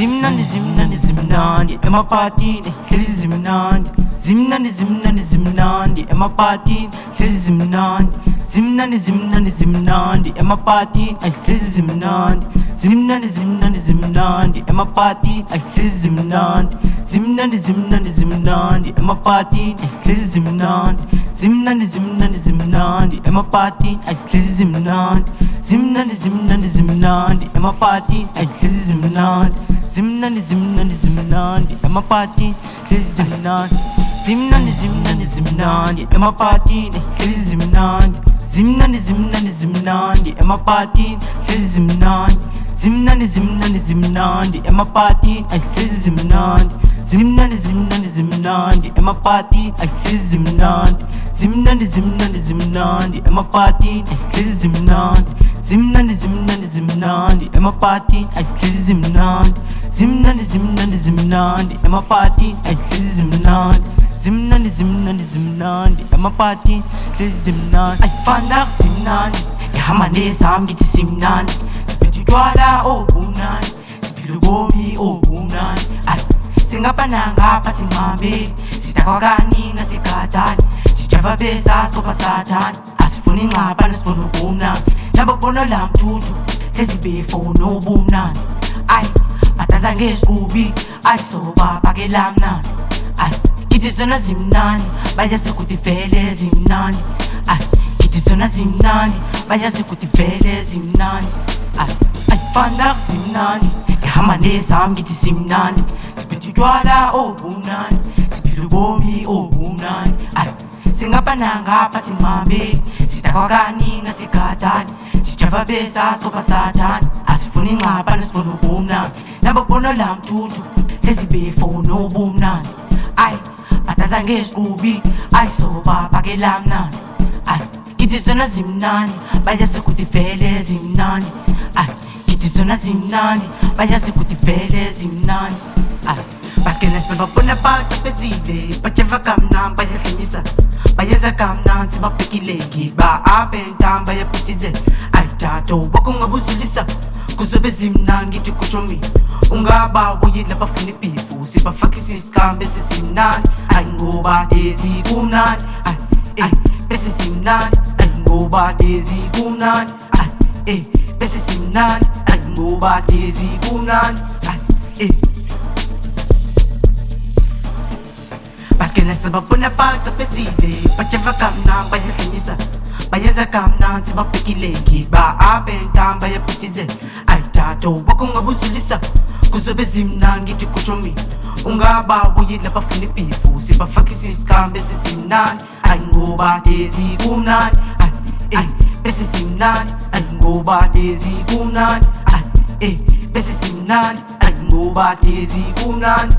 Zimnandi, zimnandi, zimnandi, AMAPIANO, hlezi zimnandi. Zimnandi, zimnandi, zimnandi, AMAPIANO, hlezi zimnandi. Zimnandi, zimnandi, zimnandi, AMAPIANO, hlezi zimnandi. Zimnandi, zimnandi, zimnandi, AMAPIANO, hlezi zimnandi. Zimnandi, zimnandi, zimnandi, AMAPIANO, hlezi zimnandi. Zimnandi, zimnandi, zimnandi, AMAPIANO, hlezi zimnandi. Zimnandi, zimnandi, zimnandi, AMAPIANO, hlezi zimnandi. Zimnandi, zimnandi, zimnandi, AMAPIANO, hlezi zimnandi. Zimnandi, zimnandi, zimnandi, AMAPIANO, hlezi zimnandi. Zimnandi, zimnandi, zimnandi, AMAPIANO, hlezi zimnandi. Zimnandi, zimnandi, zimnandi, AMAPIANO, hlezi zimnandi. Zimnandi, zimnandi, zimnandi, AMAPIANO, hlezi zimnandi. Zimnandi, zimnandi, zimnandi, AMAPIANO, hlezi zimnandi. Zimnandi, zimnandi, zimnandi, AMAPIANO, hlezi zimnandi. Zimnandi, zimnandi, zimnandi, AMAPIANO, hlezi zimnandi. Zimnandi, zimnandi, zimnandi, AMAPIANO, hlezi zimnandi. Ayifana zimnandi, ngihamba nezami ngithi simnandi. Siphethe utshwala obumnandi, siphila ubomi obumnandi. Singapha nangapha simhambeli, sidakwa kaningi asigadani. Sijava besa stopha sathane, asifuni ingxabano sifuna ubumnandi. Nababona la mthuthu, hlezi befuna ubumnandi. Bataza ngesiqubi, soba phakela mnandi. Kithi zona zimnandi, bayazi ukuthi vele zimnandi. Kithi zona zimnandi, bayazi ukuthi vele zimnandi. Ayifana zimnandi, ngihamba nezami ngithi simnandi. Siphethe utshwala obumnandi, siphila ubomi obumnandi. Singapha nangapha simhambeli, sidakwa kaningi asigadani. Sijava besa stopha sathane, asifuni ingxabano sifuna ubumnandi. Nababona la mthuthu, hlezi befuna ubumnandi. Bataza ngesiqubi, soba phakela mnandi. Kithi zona zimnandi, bayazi ukuthi vele zimnandi. Kithi zona zimnandi, bayazi ukuthi vele zimnandi. Basikele sibabona baqhubezile, bajava kamnandi bayahlanyisa. Bayenza kamnandi sibabhekile, ba up and down bayaphithizela. Tato wakungabuzulisa, kuzobe zimnandi ngithi kusho mina. Ungaba uyila bafuna ibhifu, sibafakisa isikhambe sesimnandi. Ngoba lezi kumnandi, bese simnandi. Ngoba lezi kumnandi, bese simnandi. Ngoba lezi kumnandi, basikele sibabona baqhubezile, bajava kamnandi bayahlanyisa. Bayenza kamnandi sibabhekile, ba up and down bayaphithizela. Tato wakungabuzulisa, kuzobe zimnandi ngithi kusho mina. Ungaba uyila bafuna ibhifu, sibafakisa isikhambe sesimnandi. Ngoba lezi kumnandi, bese simnandi. Ngoba lezi kumnandi, bese simnandi. Ngoba lezi kumnandi,